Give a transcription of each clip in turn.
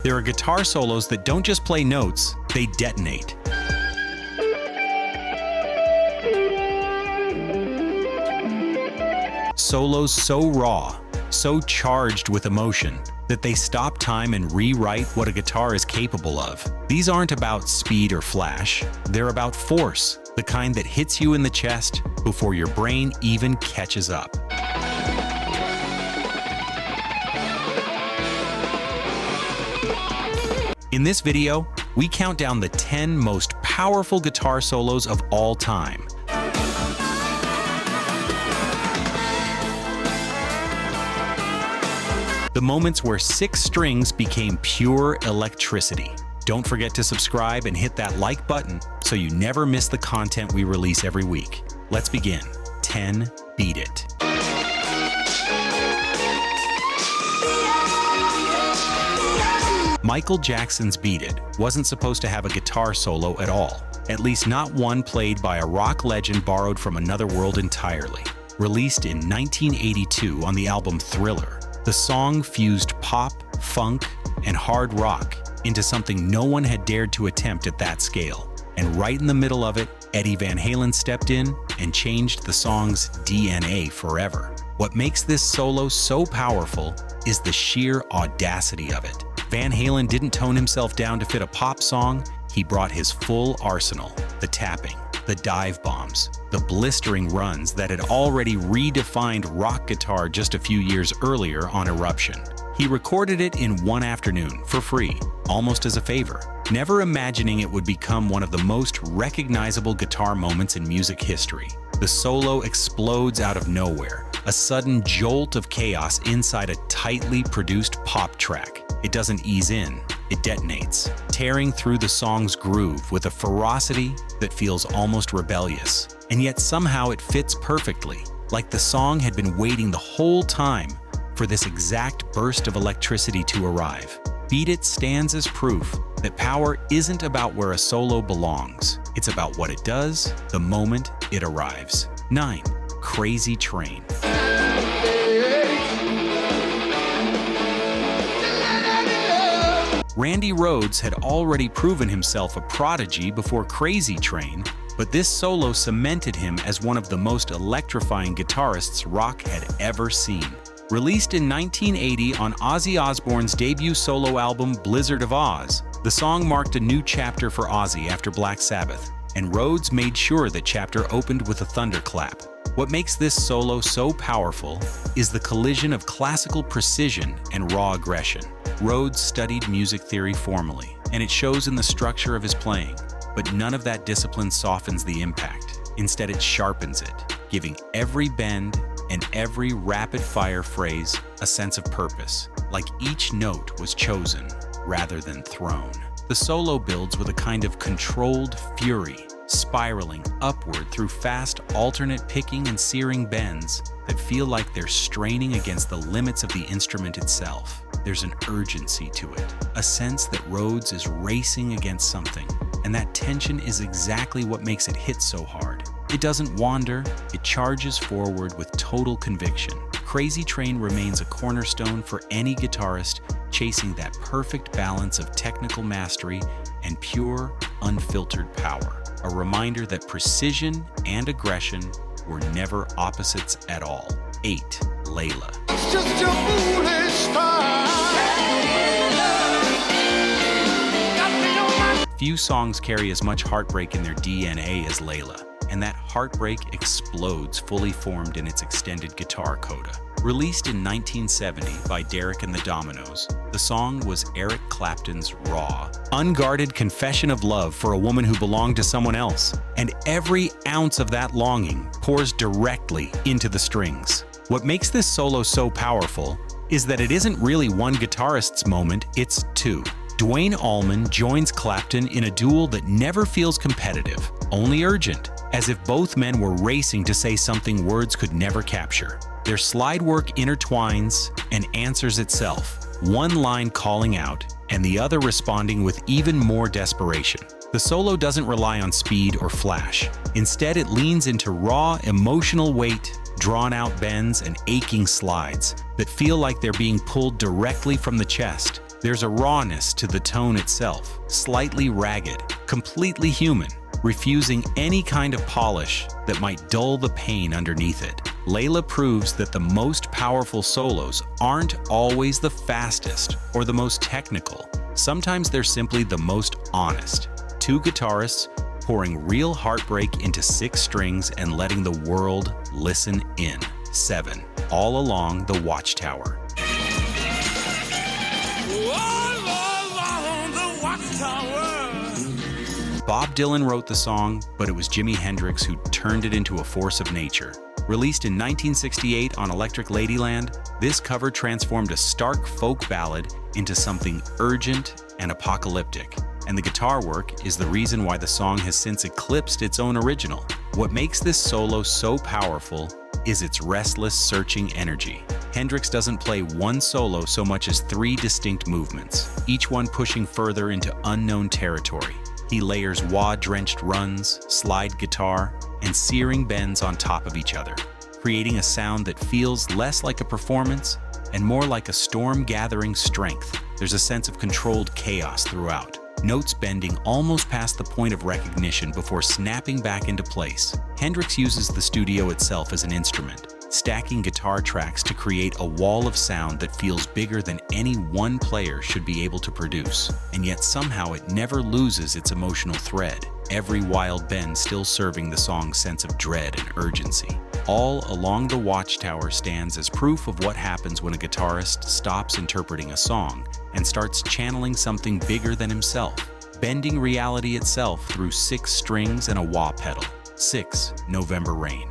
There are guitar solos that don't just play notes, they detonate. Solos so raw, so charged with emotion, that they stop time and rewrite what a guitar is capable of. These aren't about speed or flash, they're about force, the kind that hits you in the chest before your brain even catches up. In this video, we count down the 10 most powerful guitar solos of all time. The moments where 6 strings became pure electricity. Don't forget to subscribe and hit that like button so you never miss the content we release every week. Let's begin. 10. Beat It. Michael Jackson's Beat It wasn't supposed to have a guitar solo at all, at least not one played by a rock legend borrowed from another world entirely. Released in 1982 on the album Thriller, the song fused pop, funk, and hard rock into something no one had dared to attempt at that scale. And right in the middle of it, Eddie Van Halen stepped in and changed the song's DNA forever. What makes this solo so powerful is the sheer audacity of it. Van Halen didn't tone himself down to fit a pop song, he brought his full arsenal. The tapping, the dive bombs, the blistering runs that had already redefined rock guitar just a few years earlier on Eruption. He recorded it in one afternoon for free, almost as a favor, never imagining it would become one of the most recognizable guitar moments in music history. The solo explodes out of nowhere, a sudden jolt of chaos inside a tightly produced pop track. It doesn't ease in, it detonates, tearing through the song's groove with a ferocity that feels almost rebellious. And yet somehow it fits perfectly, like the song had been waiting the whole time for this exact burst of electricity to arrive. Beat It stands as proof that power isn't about where a solo belongs. It's about what it does the moment it arrives. 9. Crazy Train. Randy Rhoads had already proven himself a prodigy before Crazy Train, but this solo cemented him as one of the most electrifying guitarists rock had ever seen. Released in 1980 on Ozzy Osbourne's debut solo album Blizzard of Oz, the song marked a new chapter for Ozzy after Black Sabbath, and Rhoads made sure the chapter opened with a thunderclap. What makes this solo so powerful is the collision of classical precision and raw aggression. Rhoads studied music theory formally, and it shows in the structure of his playing, but none of that discipline softens the impact. Instead, it sharpens it, giving every bend and every rapid-fire phrase a sense of purpose, like each note was chosen rather than thrown. The solo builds with a kind of controlled fury, spiraling upward through fast alternate picking and searing bends that feel like they're straining against the limits of the instrument itself. There's an urgency to it, a sense that Rhoads is racing against something, and that tension is exactly what makes it hit so hard. It doesn't wander, it charges forward with total conviction. Crazy Train remains a cornerstone for any guitarist chasing that perfect balance of technical mastery and pure, unfiltered power. A reminder that precision and aggression were never opposites at all. 8. Layla. It's just your foolish style. Few songs carry as much heartbreak in their DNA as Layla, and that heartbreak explodes fully formed in its extended guitar coda. Released in 1970 by Derek and the Dominoes, the song was Eric Clapton's raw, unguarded confession of love for a woman who belonged to someone else, and every ounce of that longing pours directly into the strings. What makes this solo so powerful is that it isn't really one guitarist's moment, it's two. Duane Allman joins Clapton in a duel that never feels competitive, only urgent, as if both men were racing to say something words could never capture. Their slide work intertwines and answers itself, one line calling out and the other responding with even more desperation. The solo doesn't rely on speed or flash. Instead, it leans into raw, emotional weight, drawn-out bends, and aching slides that feel like they're being pulled directly from the chest. There's a rawness to the tone itself, slightly ragged, completely human, refusing any kind of polish that might dull the pain underneath it. Layla proves that the most powerful solos aren't always the fastest or the most technical. Sometimes they're simply the most honest. Two guitarists pouring real heartbreak into 6 strings and letting the world listen in. 7. All Along the Watchtower. Bob Dylan wrote the song, but it was Jimi Hendrix who turned it into a force of nature. Released in 1968 on Electric Ladyland, this cover transformed a stark folk ballad into something urgent and apocalyptic. And the guitar work is the reason why the song has since eclipsed its own original. What makes this solo so powerful is its restless, searching energy. Hendrix doesn't play one solo so much as 3 distinct movements, each one pushing further into unknown territory. He layers wah-drenched runs, slide guitar, and searing bends on top of each other, creating a sound that feels less like a performance and more like a storm-gathering strength. There's a sense of controlled chaos throughout, notes bending almost past the point of recognition before snapping back into place. Hendrix uses the studio itself as an instrument, stacking guitar tracks to create a wall of sound that feels bigger than any one player should be able to produce. And yet somehow it never loses its emotional thread, every wild bend still serving the song's sense of dread and urgency. All Along the Watchtower stands as proof of what happens when a guitarist stops interpreting a song and starts channeling something bigger than himself, bending reality itself through 6 strings and a wah pedal. 6. November Rain.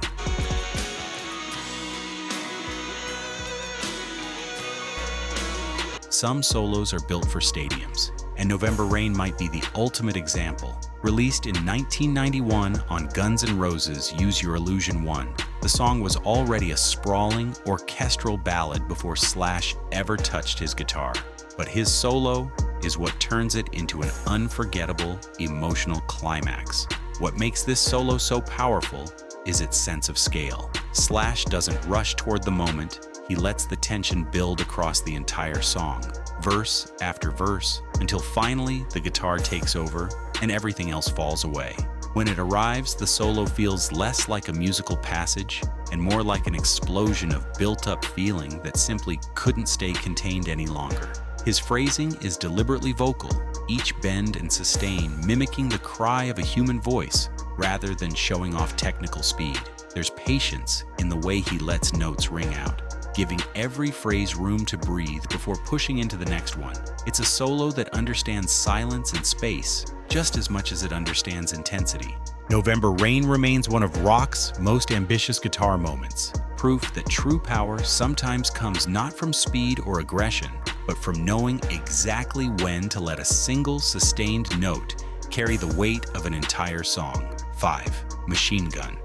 Some solos are built for stadiums, and November Rain might be the ultimate example. Released in 1991 on Guns N' Roses' Use Your Illusion 1, the song was already a sprawling, orchestral ballad before Slash ever touched his guitar. But his solo is what turns it into an unforgettable, emotional climax. What makes this solo so powerful is its sense of scale. Slash doesn't rush toward the moment. He lets the tension build across the entire song, verse after verse, until finally the guitar takes over and everything else falls away. When it arrives, the solo feels less like a musical passage and more like an explosion of built-up feeling that simply couldn't stay contained any longer. His phrasing is deliberately vocal, each bend and sustain mimicking the cry of a human voice rather than showing off technical speed. There's patience in the way he lets notes ring out, giving every phrase room to breathe before pushing into the next one. It's a solo that understands silence and space just as much as it understands intensity. November Rain remains one of rock's most ambitious guitar moments, proof that true power sometimes comes not from speed or aggression, but from knowing exactly when to let a single sustained note carry the weight of an entire song. 5. Machine Gun.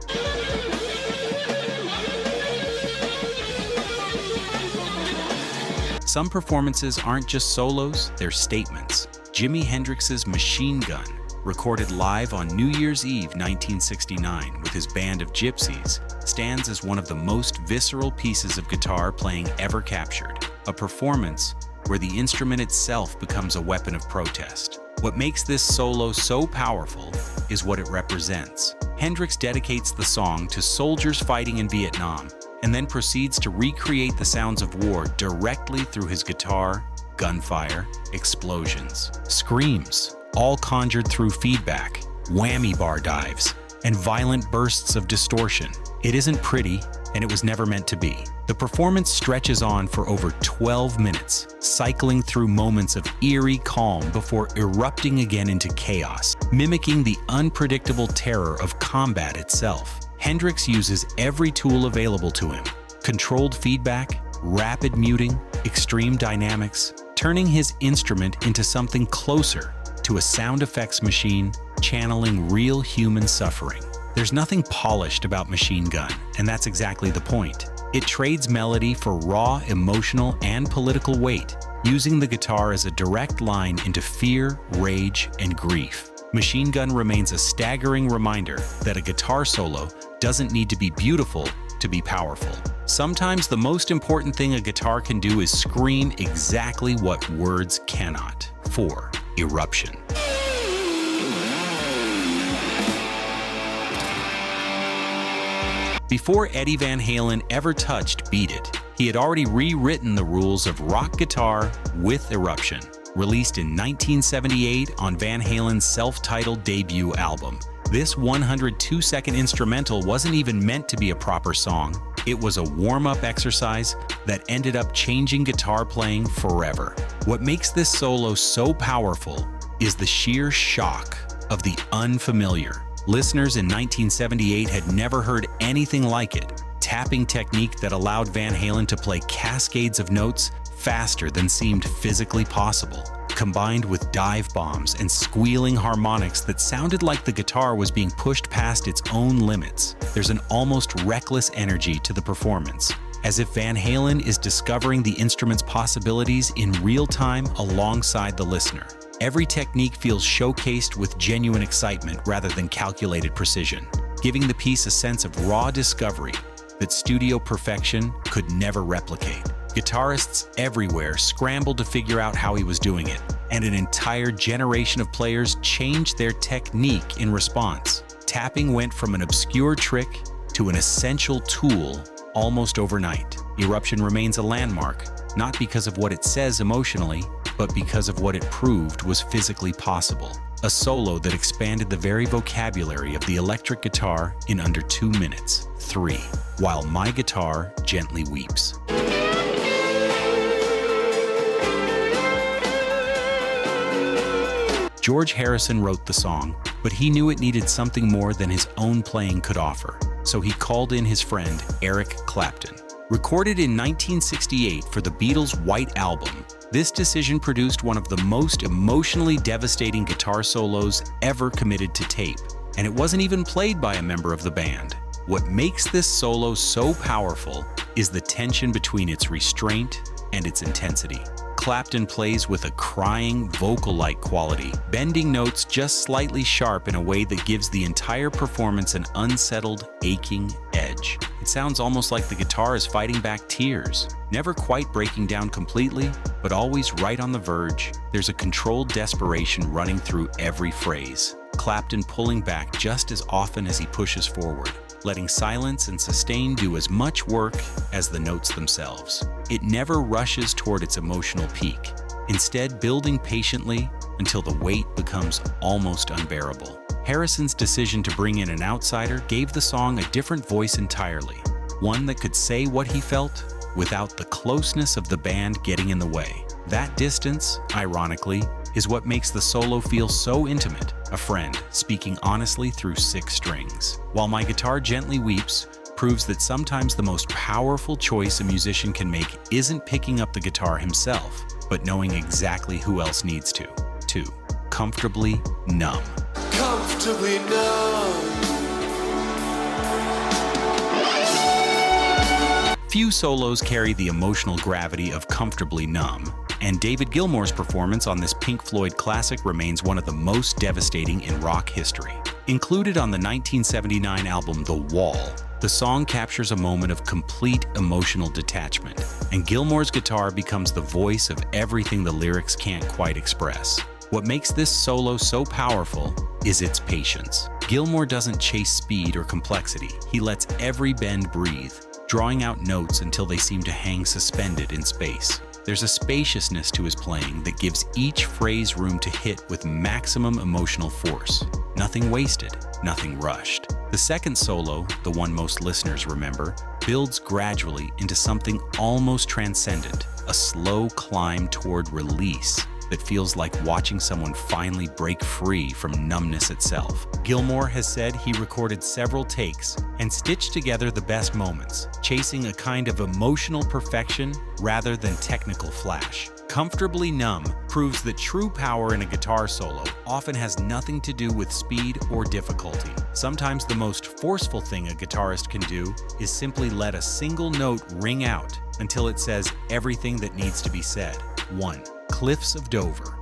Some performances aren't just solos, they're statements. Jimi Hendrix's Machine Gun, recorded live on New Year's Eve 1969 with his band of gypsies, stands as one of the most visceral pieces of guitar playing ever captured, a performance where the instrument itself becomes a weapon of protest. What makes this solo so powerful is what it represents. Hendrix dedicates the song to soldiers fighting in Vietnam, and then proceeds to recreate the sounds of war directly through his guitar, gunfire, explosions, screams, all conjured through feedback, whammy bar dives, and violent bursts of distortion. It isn't pretty, and it was never meant to be. The performance stretches on for over 12 minutes, cycling through moments of eerie calm before erupting again into chaos, mimicking the unpredictable terror of combat itself. Hendrix uses every tool available to him: controlled feedback, rapid muting, extreme dynamics, turning his instrument into something closer to a sound effects machine, channeling real human suffering. There's nothing polished about Machine Gun, and that's exactly the point. It trades melody for raw, emotional, and political weight, using the guitar as a direct line into fear, rage, and grief. Machine Gun remains a staggering reminder that a guitar solo doesn't need to be beautiful to be powerful. Sometimes the most important thing a guitar can do is scream exactly what words cannot. 4. Eruption. Before Eddie Van Halen ever touched Beat It, he had already rewritten the rules of rock guitar with Eruption. Released in 1978 on Van Halen's self-titled debut album, this 102-second instrumental wasn't even meant to be a proper song. It was a warm-up exercise that ended up changing guitar playing forever. What makes this solo so powerful is the sheer shock of the unfamiliar. Listeners in 1978 had never heard anything like it. Tapping technique that allowed Van Halen to play cascades of notes faster than seemed physically possible, combined with dive bombs and squealing harmonics that sounded like the guitar was being pushed past its own limits. There's an almost reckless energy to the performance, as if Van Halen is discovering the instrument's possibilities in real time alongside the listener. Every technique feels showcased with genuine excitement rather than calculated precision, giving the piece a sense of raw discovery that studio perfection could never replicate. Guitarists everywhere scrambled to figure out how he was doing it, and an entire generation of players changed their technique in response. Tapping went from an obscure trick to an essential tool almost overnight. Eruption remains a landmark, not because of what it says emotionally, but because of what it proved was physically possible. A solo that expanded the very vocabulary of the electric guitar in under 2 minutes. 3. While My Guitar Gently Weeps. George Harrison wrote the song, but he knew it needed something more than his own playing could offer, so he called in his friend Eric Clapton. Recorded in 1968 for the Beatles' White Album, this decision produced one of the most emotionally devastating guitar solos ever committed to tape, and it wasn't even played by a member of the band. What makes this solo so powerful is the tension between its restraint and its intensity. Clapton plays with a crying, vocal-like quality, bending notes just slightly sharp in a way that gives the entire performance an unsettled, aching edge. It sounds almost like the guitar is fighting back tears, never quite breaking down completely, but always right on the verge. There's a controlled desperation running through every phrase, Clapton pulling back just as often as he pushes forward, letting silence and sustain do as much work as the notes themselves. It never rushes toward its emotional peak, instead building patiently until the weight becomes almost unbearable. Harrison's decision to bring in an outsider gave the song a different voice entirely, one that could say what he felt without the closeness of the band getting in the way. That distance, ironically, is what makes the solo feel so intimate, a friend speaking honestly through 6 strings. While My Guitar Gently Weeps proves that sometimes the most powerful choice a musician can make isn't picking up the guitar himself, but knowing exactly who else needs to. 2. Comfortably Numb. Comfortably numb. Few solos carry the emotional gravity of Comfortably Numb, and David Gilmour's performance on this Pink Floyd classic remains one of the most devastating in rock history. Included on the 1979 album The Wall, the song captures a moment of complete emotional detachment, and Gilmour's guitar becomes the voice of everything the lyrics can't quite express. What makes this solo so powerful is its patience. Gilmour doesn't chase speed or complexity. He lets every bend breathe, drawing out notes until they seem to hang suspended in space. There's a spaciousness to his playing that gives each phrase room to hit with maximum emotional force. Nothing wasted, nothing rushed. The second solo, the one most listeners remember, builds gradually into something almost transcendent, a slow climb toward release that feels like watching someone finally break free from numbness itself. Gilmour has said he recorded several takes and stitched together the best moments, chasing a kind of emotional perfection rather than technical flash. Comfortably Numb proves that true power in a guitar solo often has nothing to do with speed or difficulty. Sometimes the most forceful thing a guitarist can do is simply let a single note ring out until it says everything that needs to be said. 1. Cliffs of Dover.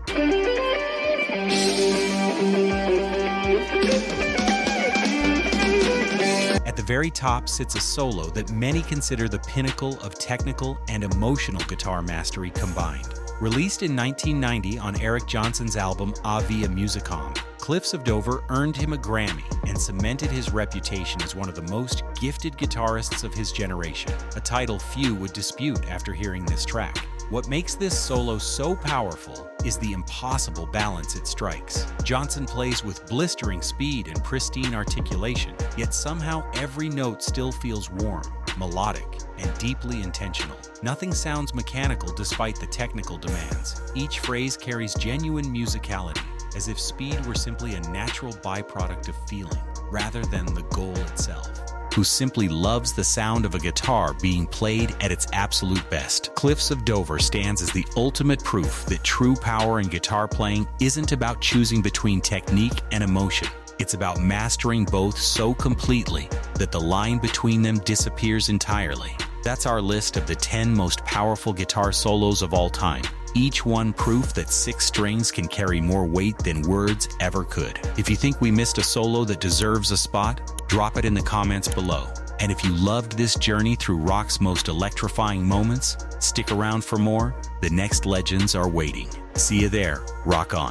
At the the very top sits a solo that many consider the pinnacle of technical and emotional guitar mastery combined. Released in 1990 on Eric Johnson's album A Via Musicam, Cliffs of Dover earned him a Grammy and cemented his reputation as one of the most gifted guitarists of his generation, a title few would dispute after hearing this track. What makes this solo so powerful is the impossible balance it strikes. Johnson plays with blistering speed and pristine articulation, yet somehow every note still feels warm, melodic, and deeply intentional. Nothing sounds mechanical despite the technical demands. Each phrase carries genuine musicality, as if speed were simply a natural byproduct of feeling, rather than the goal itself. Who simply loves the sound of a guitar being played at its absolute best. Cliffs of Dover stands as the ultimate proof that true power in guitar playing isn't about choosing between technique and emotion. It's about mastering both so completely that the line between them disappears entirely. That's our list of the 10 most powerful guitar solos of all time. Each one proof that 6 strings can carry more weight than words ever could. If you think we missed a solo that deserves a spot, drop it in the comments below. And if you loved this journey through rock's most electrifying moments, stick around for more. The next legends are waiting. See you there. Rock on.